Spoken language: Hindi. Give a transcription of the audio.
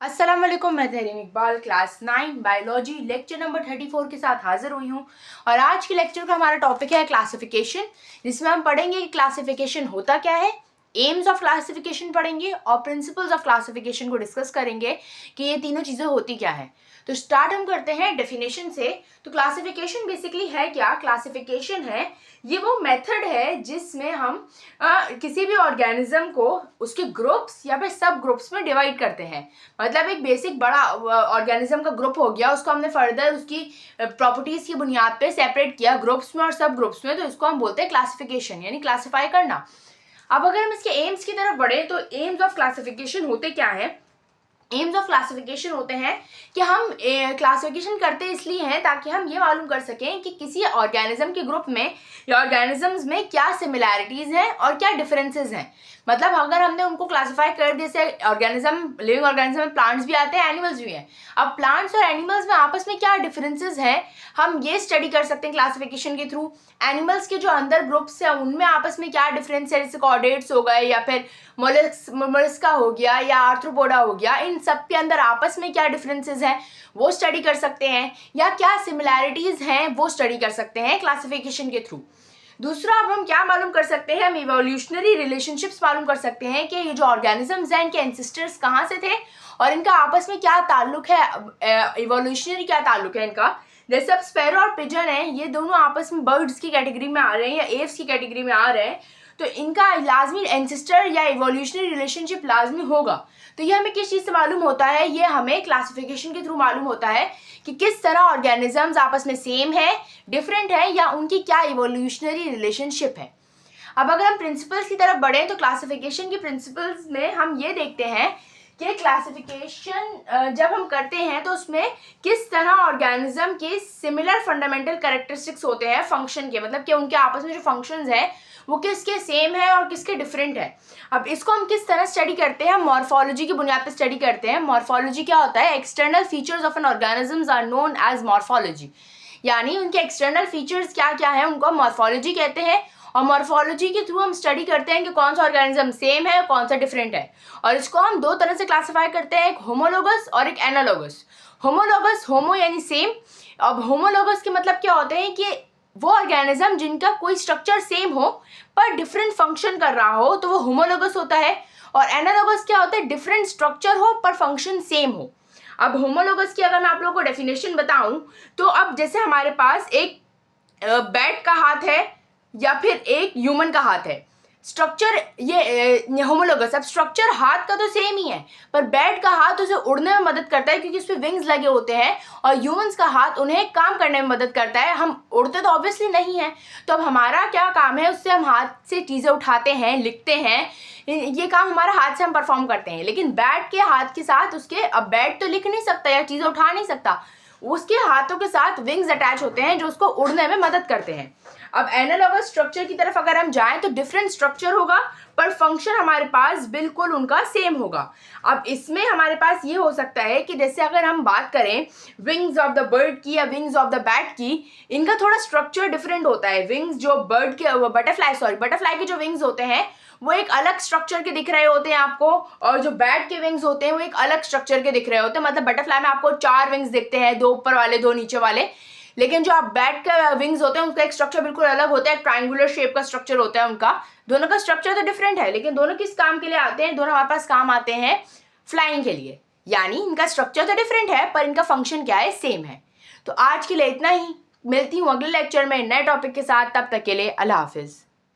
अस्सलाम वालेकुम। मैं Tahreem Iqbal class 9 biology lecture number 34 के साथ हाजिर हुई हूँ। और आज के लेक्चर का हमारा टॉपिक है क्लासिफिकेशन, जिसमें हम पढ़ेंगे कि क्लासिफिकेशन होता क्या है, एम्स ऑफ क्लासिफिकेशन पढ़ेंगे और प्रिंसिपल्स ऑफ क्लासिफिकेशन को डिस्कस करेंगे कि ये तीनों चीज़ें होती क्या है। तो स्टार्ट हम करते हैं डेफिनेशन से। तो क्लासिफिकेशन बेसिकली है क्या? क्लासिफिकेशन है ये वो मेथड है जिसमें हम किसी भी ऑर्गेनिज्म को उसके ग्रुप्स या फिर सब ग्रुप्स में डिवाइड करते हैं। मतलब एक बेसिक बड़ा ऑर्गेनिज्म का ग्रुप हो गया, उसको हमने फर्दर उसकी प्रॉपर्टीज की बुनियाद पे सेपरेट किया ग्रुप्स में और सब ग्रुप्स में, तो इसको हम बोलते हैं क्लासिफिकेशन, यानी क्लासिफाई करना। अब अगर हम इसके एम्स की तरफ बढ़े तो एम्स ऑफ क्लासिफिकेशन होते क्या है? एम्स ऑफ क्लासिफिकेशन होते हैं कि हम क्लासिफिकेशन करते इसलिए हैं ताकि हम ये मालूम कर सकें कि किसी ऑर्गेनिज्म के ग्रुप में या ऑर्गेनिजम्स में क्या सिमिलैरिटीज़ हैं और क्या डिफरेंसेस हैं। मतलब अगर हमने उनको क्लासिफाई कर दिया, जैसे ऑर्गेनिज्म, लिविंग ऑर्गेनिज्म में प्लांट्स भी आते हैं, एनिमल्स भी हैं। अब प्लांट्स और एनिमल्स में आपस में क्या डिफरेंसेस हैं हम ये स्टडी कर सकते हैं क्लासिफिकेशन के थ्रू। एनिमल्स के जो अंदर ग्रुप्स हैं उनमें आपस में क्या डिफरेंस है, जैसे कॉर्डेट्स हो गए या फिर मोलस्का हो गया या आर्थ्रोपोडा हो गया, इन सब के अंदर आपस में क्या डिफरेंसेस हैं वो स्टडी कर सकते हैं, या क्या सिमिलैरिटीज़ हैं वो स्टडी कर सकते हैं क्लासिफिकेशन के थ्रू। दूसरा, अब हम क्या मालूम कर सकते हैं, हम इवोल्यूशनरी रिलेशनशिप्स मालूम कर सकते हैं कि ये जो ऑर्गेनिजम्स हैं इनके एंसेस्टर्स कहाँ से थे और इनका आपस में क्या ताल्लुक है, इवोल्यूशनरी क्या ताल्लुक है इनका। जैसे अब स्पैरो और पिजन है, ये दोनों आपस में बर्ड्स की कैटेगरी में आ रहे हैं या एव्स की कैटेगरी में आ रहे हैं, तो इनका लाजमी एंसेस्टर या इवोल्यूशनरी रिलेशनशिप लाजमी होगा। तो ये हमें किस चीज़ से मालूम होता है? ये हमें क्लासिफिकेशन के थ्रू मालूम होता है कि किस तरह ऑर्गेनिजम्स आपस में सेम है, डिफरेंट है, या उनकी क्या इवोल्यूशनरी रिलेशनशिप है। अब अगर हम प्रिंसिपल्स की तरफ बढ़ें तो क्लासिफिकेशन की प्रिंसिपल्स में हम ये देखते हैं कि क्लासिफिकेशन जब हम करते हैं तो उसमें किस तरह ऑर्गेनिज्म के सिमिलर फंडामेंटल कैरेक्टरिस्टिक्स होते हैं फंक्शन के, मतलब कि उनके आपस में जो फंक्शंस हैं वो किसके सेम है और किसके डिफरेंट है। अब इसको हम किस तरह स्टडी करते हैं? मॉर्फोलॉजी की बुनियाद पर स्टडी करते हैं। मॉर्फोलॉजी क्या होता है? External features of an organisms are known as morphology, यानी उनके एक्सटर्नल फीचर्स क्या क्या है उनको मॉर्फोलॉजी कहते हैं। और मॉर्फोलॉजी के थ्रू हम स्टडी करते हैं कि कौन सा ऑर्गेनिज्म सेम है और कौन सा डिफरेंट है। और इसको हम दो तरह से क्लासिफाई करते हैं, एक होमोलोगस और एक एनालोगस। होमोलोगस, होमो यानी सेम। अब होमोलोगस के मतलब क्या होते हैं कि वो ऑर्गेनिज्म जिनका कोई स्ट्रक्चर सेम हो पर डिफरेंट फंक्शन कर रहा हो तो वो होमोलोगस होता है। और एनालोगस क्या होता है? डिफरेंट स्ट्रक्चर हो पर फंक्शन सेम हो। अब होमोलोगस की अगर मैं आप लोगों को डेफिनेशन बताऊं तो अब जैसे हमारे पास एक बैट का हाथ है या फिर एक ह्यूमन का हाथ है, स्ट्रक्चर ये होमोलोगस। अब स्ट्रक्चर हाथ का तो सेम ही है पर बैट का हाथ उसे उड़ने में मदद करता है क्योंकि उस पर विंग्स लगे होते हैं, और ह्यूमंस का हाथ उन्हें काम करने में मदद करता है। हम उड़ते तो ऑब्वियसली नहीं हैं, तो अब हमारा क्या काम है? उससे हम हाथ से चीज़ें उठाते हैं, लिखते हैं, ये काम हमारा हाथ से हम परफॉर्म करते हैं। लेकिन बैट के हाथ के साथ उसके, अब बैट तो लिख नहीं सकता या चीज़ें उठा नहीं सकता, उसके हाथों के साथ विंग्स अटैच होते हैं जो उसको उड़ने में मदद करते हैं। अब एनालॉगस स्ट्रक्चर की तरफ अगर हम जाएं तो डिफरेंट स्ट्रक्चर होगा पर फंक्शन हमारे पास बिल्कुल उनका सेम होगा। अब इसमें हमारे पास ये हो सकता है कि जैसे अगर हम बात करें विंग्स ऑफ द बर्ड की या विंग्स ऑफ द बैट की, इनका थोड़ा स्ट्रक्चर डिफरेंट होता है। विंग्स जो बर्ड के, बटरफ्लाई के जो विंग्स होते हैं वो एक अलग स्ट्रक्चर के दिख रहे होते हैं आपको, और जो बैट के विंग्स होते हैं वो एक अलग स्ट्रक्चर के दिख रहे होते हैं। मतलब बटरफ्लाई में आपको 4 विंग्स दिखते हैं, 2 ऊपर वाले 2 नीचे वाले, लेकिन जो आप बैट का विंग्स होते हैं उनका एक स्ट्रक्चर बिल्कुल अलग होता है, ट्रायंगुलर शेप का स्ट्रक्चर होता है उनका। दोनों का स्ट्रक्चर तो डिफरेंट है लेकिन दोनों किस काम के लिए आते हैं? दोनों हमारे पास काम आते हैं फ्लाइंग के लिए, यानी इनका स्ट्रक्चर तो डिफरेंट है पर इनका फंक्शन क्या है? सेम है। तो आज के लिए इतना ही, मिलती हूँ अगले लेक्चर में नए टॉपिक के साथ, तब तक के लिए अल्लाह हाफिज़।